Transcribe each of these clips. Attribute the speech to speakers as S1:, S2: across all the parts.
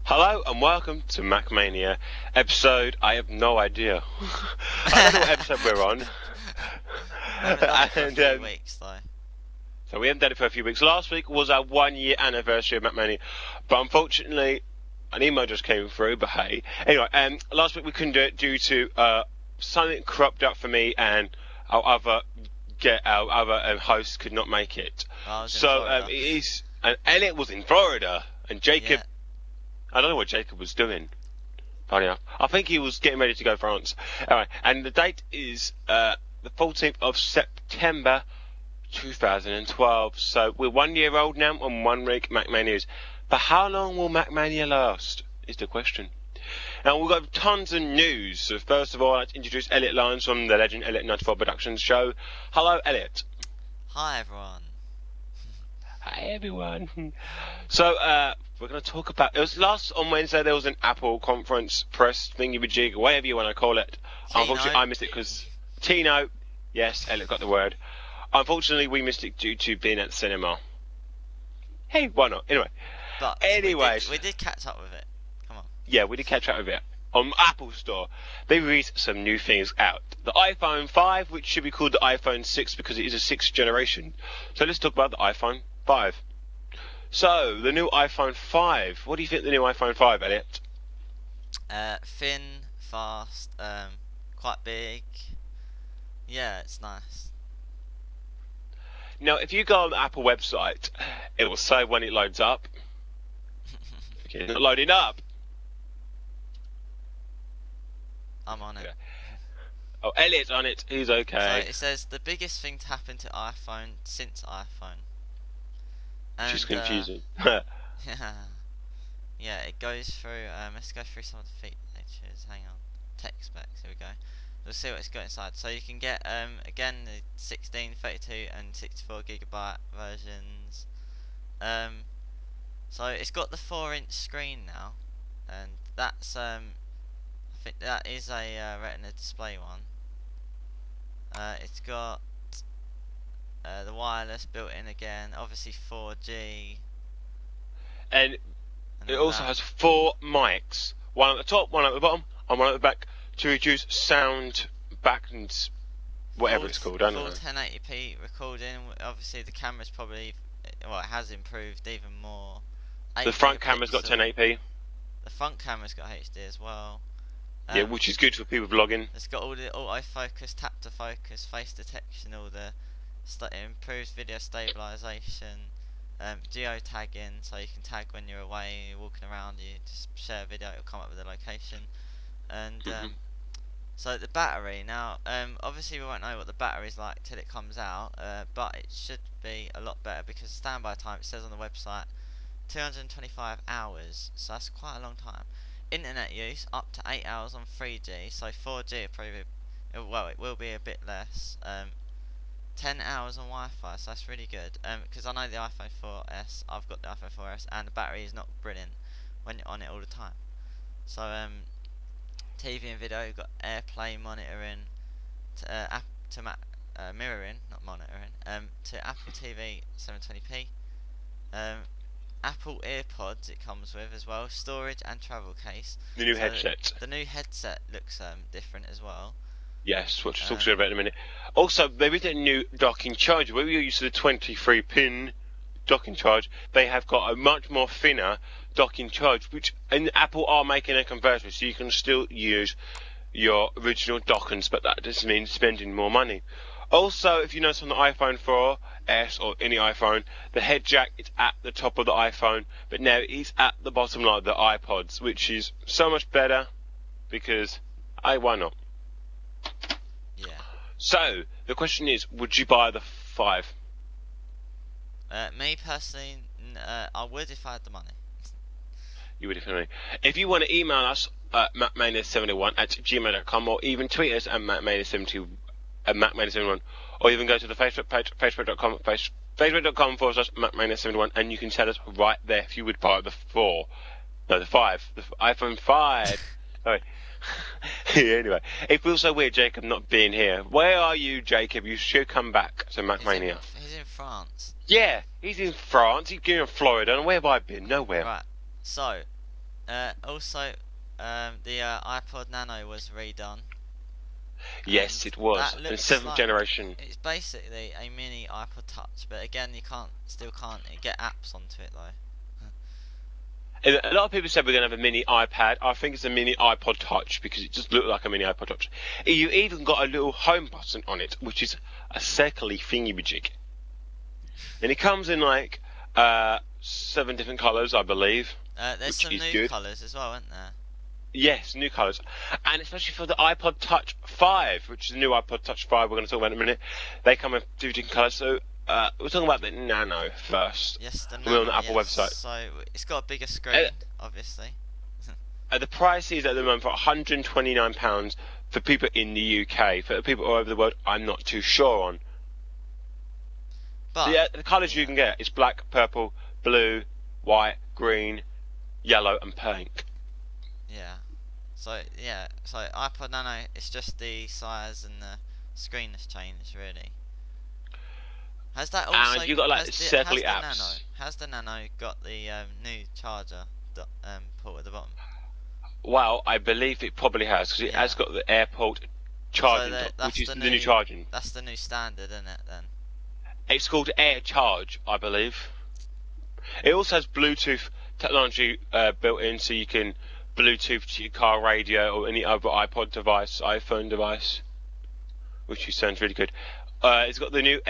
S1: Hello and welcome to Macmania episode. I have no idea. I don't know what episode we're on.
S2: We haven't done it for a few weeks though.
S1: So we haven't done it for a few weeks. Last week was our 1 year anniversary of Macmania, but unfortunately, an email just came through. But hey, anyway, last week we couldn't do it due to something cropped up for me, and our other host could not make it.
S2: So
S1: it is. And Elliot was in Florida, and Jacob.
S2: Yeah.
S1: I don't know what Jacob was doing. Funny enough, I think he was getting ready to go to France. Anyway, and the date is the 14th of September 2012. So we're 1 year old now and 1 week Macmania is. But how long will Macmania last? Is the question. Now we've got tons of news. So first of all, I'd like to introduce Elliot Lyons from the Legend Elliot 94 Productions show. Hello, Elliot.
S2: Hi everyone.
S1: Hi everyone. So we're going to talk about. It was last on Wednesday. There was an Apple conference press thingy-majig, whatever you want to call it.
S2: Keynote.
S1: Unfortunately, I missed it because Keynote. Yes, Elliot got the word. Unfortunately, we missed it due to being at the cinema. Hey, why not? Anyway.
S2: But
S1: anyways,
S2: we did catch up with it. Come on.
S1: Yeah, we did catch up with it. On Apple Store, they released some new things out. The iPhone 5, which should be called the iPhone 6 because it is a 6th generation. So let's talk about the iPhone 5. So, the new iPhone 5. What do you think of the new iPhone 5, Elliot?
S2: Thin, fast, quite big. Yeah, it's nice.
S1: Now, if you go on the Apple website, it will say when it loads up. Okay, it's not loading up.
S2: I'm on it.
S1: Yeah. Oh, Elliot's on it. He's okay.
S2: So it says the biggest thing to happen to iPhone since iPhone. And,
S1: Which is confusing.
S2: Yeah, it goes through. Let's go through some of the features. Hang on, tech specs. Here we go. We'll see what it's got inside. So you can get again the 16, 32, and 64GB versions. So it's got the 4-inch screen now, and that's I think that is a Retina display one. It's got the wireless built in again, obviously 4G.
S1: And it also has 4 mics. One at the top, one at the bottom, and one at the back to reduce sound back and whatever it's called. I don't know.
S2: 1080p recording. Obviously the camera's probably, well, it has improved even more.
S1: The front camera's got 1080p.
S2: The front camera's got HD as well.
S1: Yeah, which is good for people vlogging.
S2: It's got all the autofocus, tap to focus, face detection, all the it improves video stabilization, geotagging, so you can tag when you're away, you're walking around, you just share a video, it'll come up with the location. And so the battery, now obviously we won't know what the battery's like till it comes out, but it should be a lot better because standby time, it says on the website, 225 hours, so that's quite a long time. Internet use up to 8 hours on 3G, so 4G well, it will be a bit less. 10 hours on Wi-Fi, so that's really good. Because I know the iPhone 4S, I've got the iPhone 4S, and the battery is not brilliant when you're on it all the time. So TV and video, you've got AirPlay monitoring, mirroring, not monitoring, to Apple TV 720p. Apple Earpods it comes with as well, storage and travel case.
S1: The new headset.
S2: The new headset looks different as well.
S1: Yes, which we'll talk to you about in a minute. Also, there is a new docking charger. Where we used to the 23-pin docking charge, they have got a much more thinner docking charge, which and Apple are making a conversion, so you can still use your original dockings, but that doesn't mean spending more money. Also, if you notice on the iPhone 4S or any iPhone, the head jack is at the top of the iPhone, but now it's at the bottom like the iPods, which is so much better because why not?
S2: Yeah.
S1: So, the question is, would you buy the 5?
S2: Me personally, I would if I had the money.
S1: You would definitely. If you want to email us at macmania71@gmail.com or even tweet us at macmania71, or even go to the Facebook page, facebook.com/macmania71, and you can tell us right there if you would buy the 5, the iPhone 5. Sorry. Anyway, it feels so weird, Jacob, not being here. Where are you, Jacob? You should come back to Macmania.
S2: He's in France.
S1: Yeah, he's in France. He's in Florida. And where have I been? Nowhere.
S2: Right. So, Also, the iPod Nano was redone.
S1: Yes,
S2: And
S1: it was.
S2: that
S1: And
S2: looks
S1: 7th
S2: like
S1: generation.
S2: it's basically a mini iPod Touch, but again, you still can't get apps onto it though.
S1: And a lot of people said we're going to have a mini iPad. I think it's a mini iPod Touch because it just looked like a mini iPod Touch. You even got a little home button on it, which is a circly thingy-majig. And it comes in like 7 different colours, I believe.
S2: There's
S1: which
S2: some
S1: is
S2: new
S1: good.
S2: colours as well, aren't there?
S1: Yes, new colours. And especially for the iPod Touch 5, which is the new iPod Touch 5 we're going to talk about in a minute. They come in 2 different colours. So we're talking about the Nano first.
S2: Yes, the
S1: We're on
S2: Nano.
S1: the Apple
S2: Yes.
S1: website.
S2: So it's got a bigger screen, obviously.
S1: The price is at the moment for £129 for people in the UK. For the people all over the world, I'm not too sure on.
S2: But
S1: The colours you can get is black, purple, blue, white, green, yellow, and pink.
S2: yeah. So iPod Nano, it's just the size and the screen has changed really. Has that also?
S1: And you got like circly apps.
S2: Has the Nano got the new charger port at the bottom?
S1: Well, I believe it probably has because it has got the AirPort charging dock, which is the new charging.
S2: That's the new standard, isn't it? Then
S1: it's called Air Charge, I believe. It also has Bluetooth technology built in, so you can Bluetooth to your car radio or any other iPod device, iPhone device, which sounds really good. It's got the new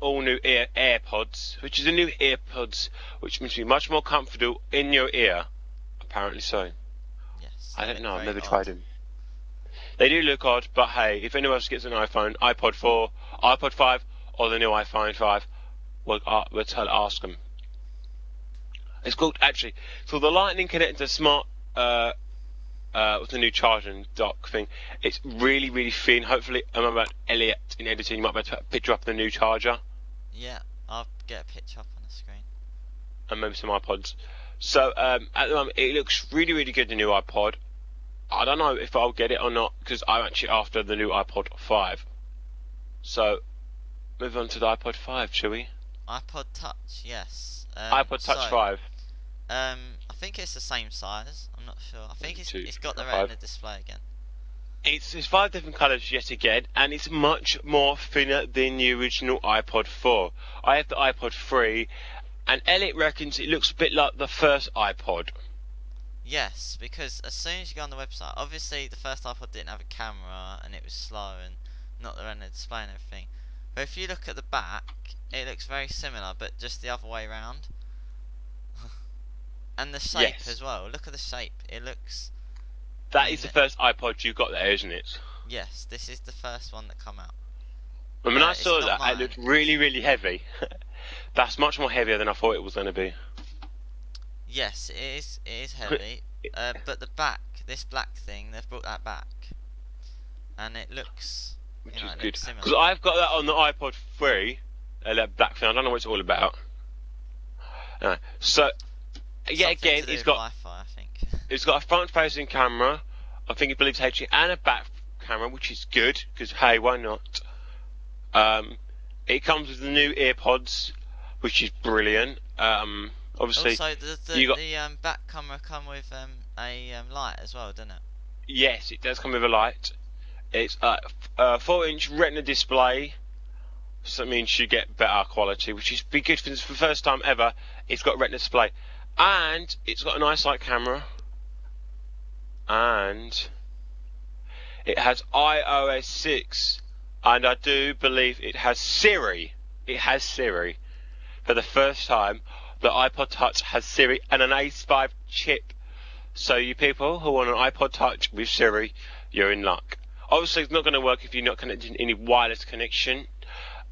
S1: all new AirPods, which is the new AirPods, which means to be much more comfortable in your ear. Apparently so.
S2: yes.
S1: I don't know. I've never tried them. They do look odd, but hey, if anyone else gets an iPhone, iPod 4, iPod 5, or the new iPhone 5, we'll ask them. It's called actually. So the Lightning connected to smart with the new charging dock thing. It's really, really thin. Hopefully, I'm about Elliot in editing. You might be able to put a picture up the new charger.
S2: Yeah, I'll get a picture up on the screen.
S1: And maybe some iPods. So at the moment, it looks really, really good. The new iPod. I don't know if I'll get it or not because I'm actually after the new iPod 5. So move on to the iPod 5, shall we?
S2: iPod Touch, yes.
S1: iPod Touch 5.
S2: I think it's the same size. I'm not sure. I think it's got the Retina display again.
S1: It's 5 different colours yet again, and it's much more thinner than the original iPod 4. I have the iPod 3, and Elliot reckons it looks a bit like the first iPod.
S2: Yes, because as soon as you go on the website, obviously the first iPod didn't have a camera and it was slow and not the Retina display and everything. But if you look at the back, it looks very similar, but just the other way around. And the shape as well. Look at the shape. It looks.
S1: That is the first iPod you got there, isn't it?
S2: Yes, this is the first one that come out.
S1: When I saw that, it looked really, really heavy. That's much more heavier than I thought it was going to be.
S2: Yes, it is heavy. But the back, this black thing, they've brought that back, and it looks,
S1: Which is good.
S2: looks similar.
S1: Because I've got that on the iPod 3, that black thing. I don't know what it's all about. So, yeah, again, it's got
S2: Wi-Fi, I think.
S1: It's got a front-facing camera. I think it believes HD, and a back camera, which is good because hey, why not? It comes with the new earpods, which is brilliant. Obviously,
S2: also, the back camera come with a light as well, doesn't it?
S1: Yes, it does come with a light. It's a 4-inch Retina display, so that means you get better quality, which is good for the first time ever. It's got a Retina display, and it's got an eyesight camera, and it has iOS 6, and I do believe it has Siri. It has Siri. For the first time, the iPod Touch has Siri and an A5 chip. So you people who want an iPod Touch with Siri, you're in luck. Obviously, it's not going to work if you're not connected to any wireless connection.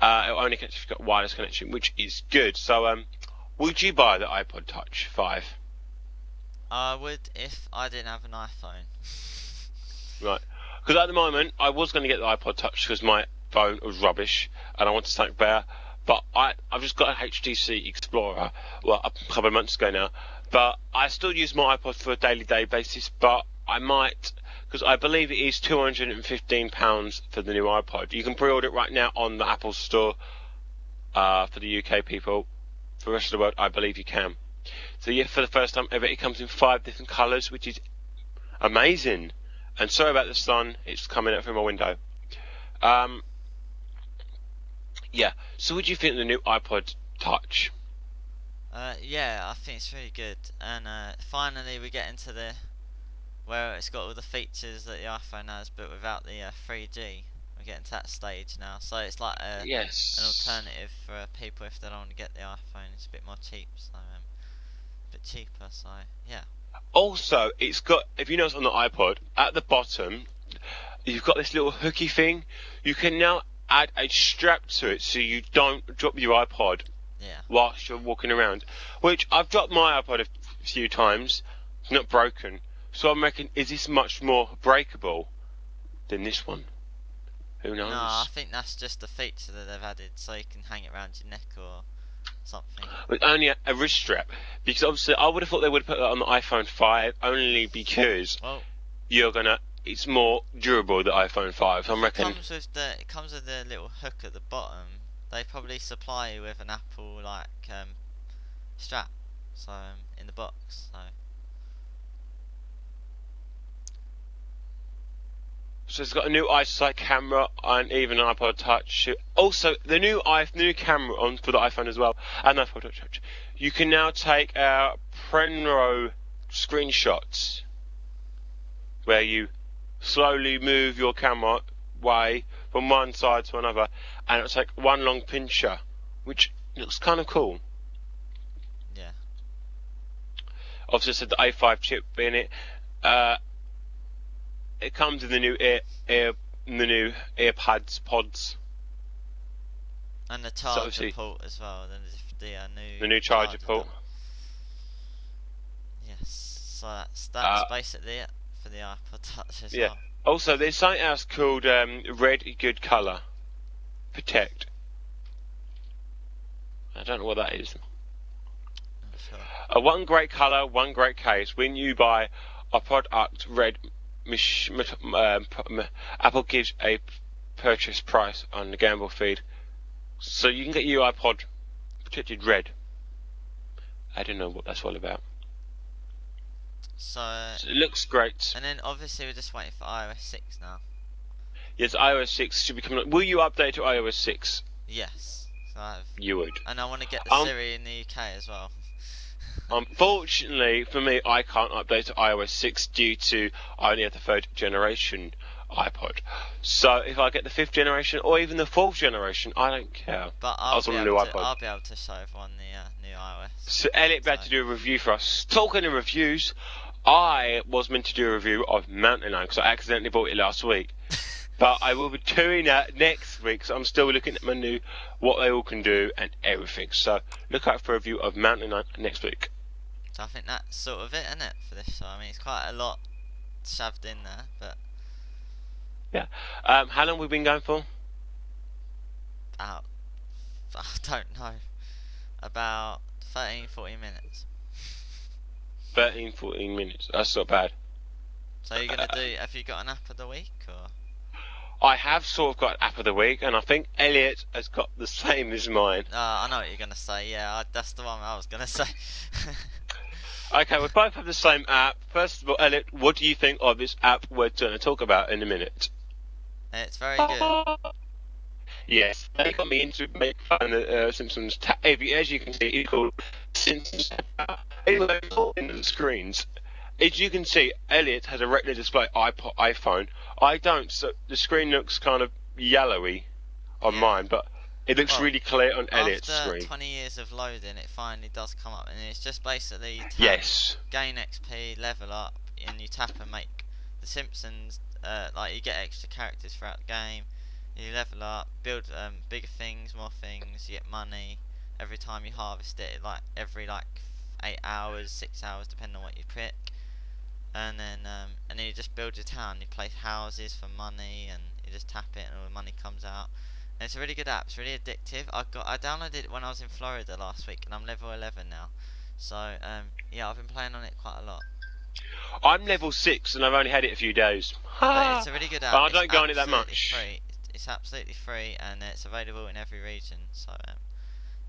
S1: It'll only connect if you've got wireless connection, which is good. So, would you buy the iPod Touch 5?
S2: I would if I didn't have an iPhone.
S1: Right. Because at the moment, I was going to get the iPod Touch because my phone was rubbish and I wanted something better. But I've just got a HTC Explorer, well, a couple of months ago now. But I still use my iPod for a daily basis, but I might, because I believe it is £215 for the new iPod. You can pre-order it right now on the Apple Store for the UK people. For the rest of the world, I believe you can. So yeah, for the first time ever, it comes in 5 different colours, which is amazing. And sorry about the sun; it's coming out through my window. Yeah. So, what do you think of the new iPod Touch?
S2: Yeah, I think it's really good, and finally we get into the where it's got all the features that the iPhone has, but without the 3G. We're getting to that stage now, so it's like an
S1: Yes.
S2: alternative for people if they don't want to get the iPhone. It's a bit more cheap, so a bit cheaper. So yeah.
S1: Also, it's got, if you notice on the iPod, at the bottom, you've got this little hooky thing. You can now add a strap to it so you don't drop your iPod
S2: Yeah.
S1: whilst you're walking around. Which, I've dropped my iPod a few times. It's not broken. So I'm reckon, is this much more breakable than this one? Who
S2: No, I
S1: knows?
S2: think that's just a feature that they've added, so you can hang it around your neck or something.
S1: With only a wrist strap. Because obviously, I would have thought they would have put that on the iPhone 5 only because
S2: Well,
S1: it's more durable, the iPhone 5. So I'm
S2: it
S1: reckon.
S2: comes with the little hook at the bottom. They probably supply you with an Apple strap, so in the box. So
S1: So it's got a new iSight camera and even an iPod Touch. Also, the new camera on for the iPhone as well, and the iPod Touch. You can now take Prenro screenshots, where you slowly move your camera way from one side to another, and it'll take one long pincher, which looks kind of cool.
S2: yeah.
S1: Obviously, it said the A5 chip in it. It comes with the new earpads pods.
S2: And the
S1: So
S2: charger
S1: obviously
S2: port as well. Then
S1: the new charger port.
S2: Yes, so that's
S1: Uh,
S2: basically it for the iPod Touch as
S1: yeah.
S2: well.
S1: Also, there's something else called Red Good Color Protect. I don't know what that is.
S2: Not sure.
S1: One great color, one great case. When you buy a product red, Apple gives a purchase price on the Gamble feed, so you can get your iPod protected red. I don't know what that's all about.
S2: So
S1: It looks great.
S2: and then obviously we're just waiting for iOS 6 now.
S1: Yes, iOS 6 should be coming up. Will you update to iOS 6?
S2: Yes, so
S1: You would.
S2: and I want to get the Siri in the UK as well.
S1: Unfortunately for me, I can't update to iOS 6 due to I only have the 3rd generation iPod. So if I get the 5th generation or even the 4th generation, I don't care.
S2: But
S1: I'll be able
S2: to show everyone the new iOS.
S1: So Elliot had to do a review for us. Talking of reviews, I was meant to do a review of Mountain Lion because I accidentally bought it last week. But I will be doing that next week, so I'm still looking at my new, what they all can do and everything. So look out for a review of Mountain Lion next week.
S2: So I think that's sort of it, isn't it, for this show? I mean, it's quite a lot shoved in there, but
S1: Yeah. How long have we been going for?
S2: about, I don't know, about 13-14 minutes.
S1: 13, 14 minutes. That's not bad.
S2: So you're gonna have you got an app of the week, or?
S1: I have sort of got app of the week, and I think Elliot has got the same as mine.
S2: I know what you're gonna say. Yeah, that's the one I was gonna say.
S1: Okay, we both have the same app. First of all, Elliot, what do you think of this app we're going to talk about in a minute?
S2: It's very good.
S1: Yes, they got me into make fun of Simpsons. As you can see, it's called Simpsons. Anyway, it's all in the screens. As you can see, Elliot has a retina display iPhone. I don't, so the screen looks kind of yellowy on mine, but it looks really clear on Elliot's
S2: after
S1: screen.
S2: 20 years of loading, it finally does come up, and it's just basically you tap,
S1: Yes.
S2: gain XP, level up, and you tap and make the Simpsons. Like you get extra characters throughout the game. You level up, build bigger things, more things. You get money every time you harvest it. Like every 8 hours, 6 hours, depending on what you pick. And then you just build your town. You place houses for money, and you just tap it, and all the money comes out. And it's a really good app. It's really addictive. I downloaded it when I was in Florida last week, and I'm level 11 now. So yeah, I've been playing on it quite a lot.
S1: I'm level 6, and I've only had it a few days.
S2: But it's a really good app.
S1: But I don't go on it that much.
S2: Free. It's absolutely free, and it's available in every region. So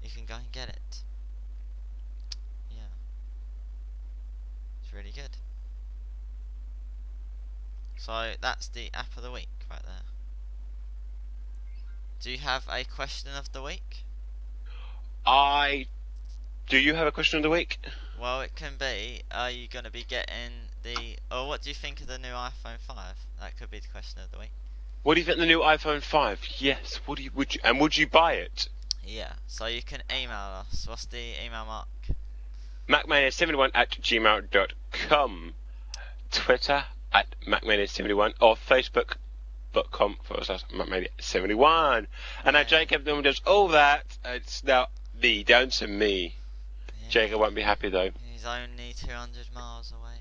S2: you can go and get it. Yeah. It's really good. So that's the app of the week right there. Do you have a question of the week?
S1: Do you have a question of the week?
S2: Well, it can be, are you going to be getting or what do you think of the new iPhone 5? That could be the question of the week.
S1: What do you think of the new iPhone 5? Yes. Would you buy it?
S2: Yeah, so you can email us. What's the email, Mark?
S1: Macmania71@gmail.com, Twitter @Macmania71, or Facebook.com/Macmania71. And now Jacob normally does all that. It's now me, down to me.
S2: Yeah.
S1: Jacob won't be happy though.
S2: He's only 200 miles away.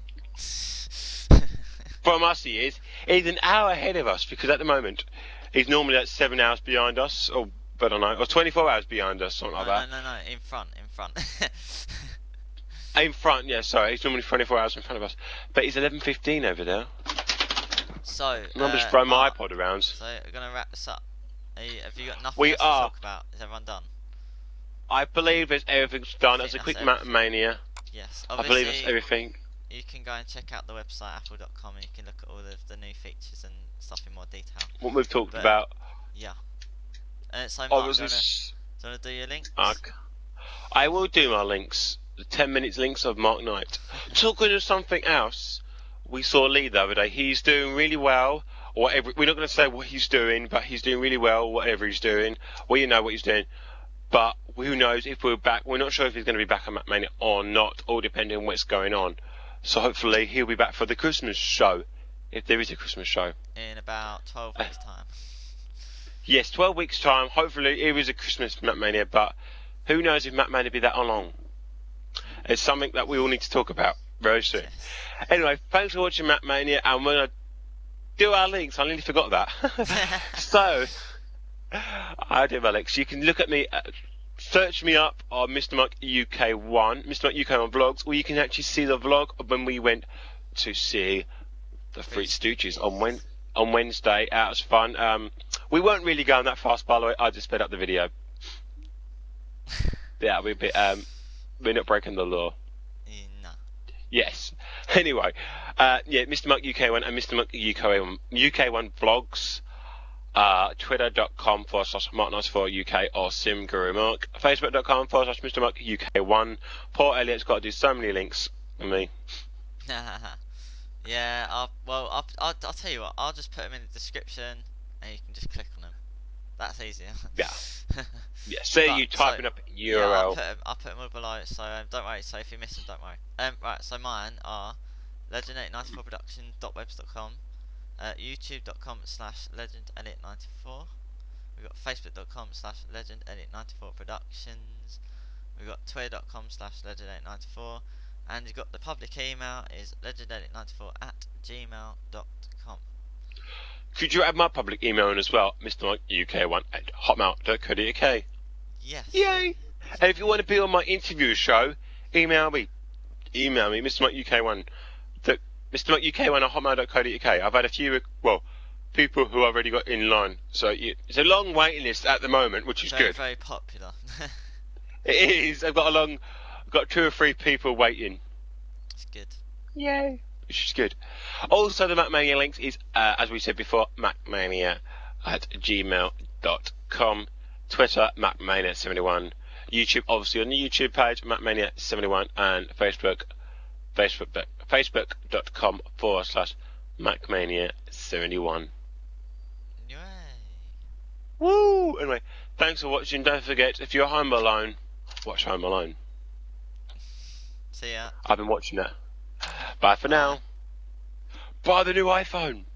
S1: From us he is. He's an hour ahead of us, because at the moment he's normally at 7 hours behind us, or I don't know, or 24 hours behind us, something like that.
S2: No, in front.
S1: In front, yeah, sorry, he's normally 24 hours in front of us. But he's 11:15 over there.
S2: So,
S1: I'm just throwing my
S2: Mark,
S1: iPod around.
S2: So, we're going to wrap this up. Have you got nothing
S1: We
S2: else
S1: are.
S2: to talk about? Is everyone done?
S1: I believe everything's done. As a quick Macmania.
S2: Yes,
S1: I believe that's everything.
S2: You can go and check out the website, apple.com, and you can look at all of the new features and stuff in more detail.
S1: What we've talked about.
S2: Yeah. So, Mark, do you want to do your links?
S1: I will do my links. The 10 minutes links of Mark Knight. Talking of something else, we saw Lee the other day. He's doing really well. Whatever, we're not going to say what he's doing, but he's doing really well, whatever he's doing. We know what he's doing. But who knows if we're back. We're not sure if he's going to be back at Macmania or not, all depending on what's going on. So hopefully he'll be back for the Christmas show, if there is a Christmas show.
S2: In about 12 weeks' time.
S1: Yes, 12 weeks' time. Hopefully it is a Christmas Macmania, but who knows if Macmania will be that long. It's something that we all need to talk about very soon.
S2: Yes.
S1: Anyway, thanks for watching Macmania, and we're going to do our links. I nearly forgot that. So, I do my links. You can look at me, search me up on Mr. Mark UK1, Mr. Mark UK1 vlogs, or you can actually see the vlog of when we went to see the Three Stooges on Wednesday. That was fun. We weren't really going that fast, by the way. I just sped up the video. Yeah, we're a bit, we're not breaking the law.
S2: No.
S1: Yes. Anyway, yeah, Mr. Mark UK1 and Mr. Mark UK1 vlogs. Twitter.com/Mark94UK or SimGuruMark. Facebook.com/Mr. Mark UK1. Poor Elliot's got to do so many links for me.
S2: Yeah, I'll tell you what, I'll just put them in the description and you can just click on them. That's easier. Yeah.
S1: Yeah, see you typing up a URL.
S2: Yeah, I'll put them all below, so don't worry. So if you miss them, don't worry. Right, so mine are legend894production.webs.com, youtube.com/legendelliot94. We've got facebook.com/legendelliot94productions. We've got twitter.com/legend894, and you've got the public email is legendelliot94@gmail.com.
S1: Could you add my public email in as well, mrmarkuk1@hotmail.co.uk?
S2: Yes.
S1: Yay! And if you want to be on my interview show, email me, mrmarkuk1, mrmarkuk1@hotmail.co.uk. I've had a few, people who I've already got in line. So it's a long waiting list at the moment, which is good.
S2: Very popular.
S1: It is. I've got 2 or 3 people waiting.
S2: It's good.
S1: Yay. Which is good. Also, the Macmania links is, as we said before, macmania@gmail.com. Twitter, Macmania71. YouTube, obviously on the YouTube page, Macmania71, and Facebook.com/Macmania71.
S2: Yay.
S1: Woo! Anyway, thanks for watching. Don't forget, if you're home alone, watch Home Alone.
S2: See ya.
S1: I've been watching that. Bye for now. Buy the new iPhone.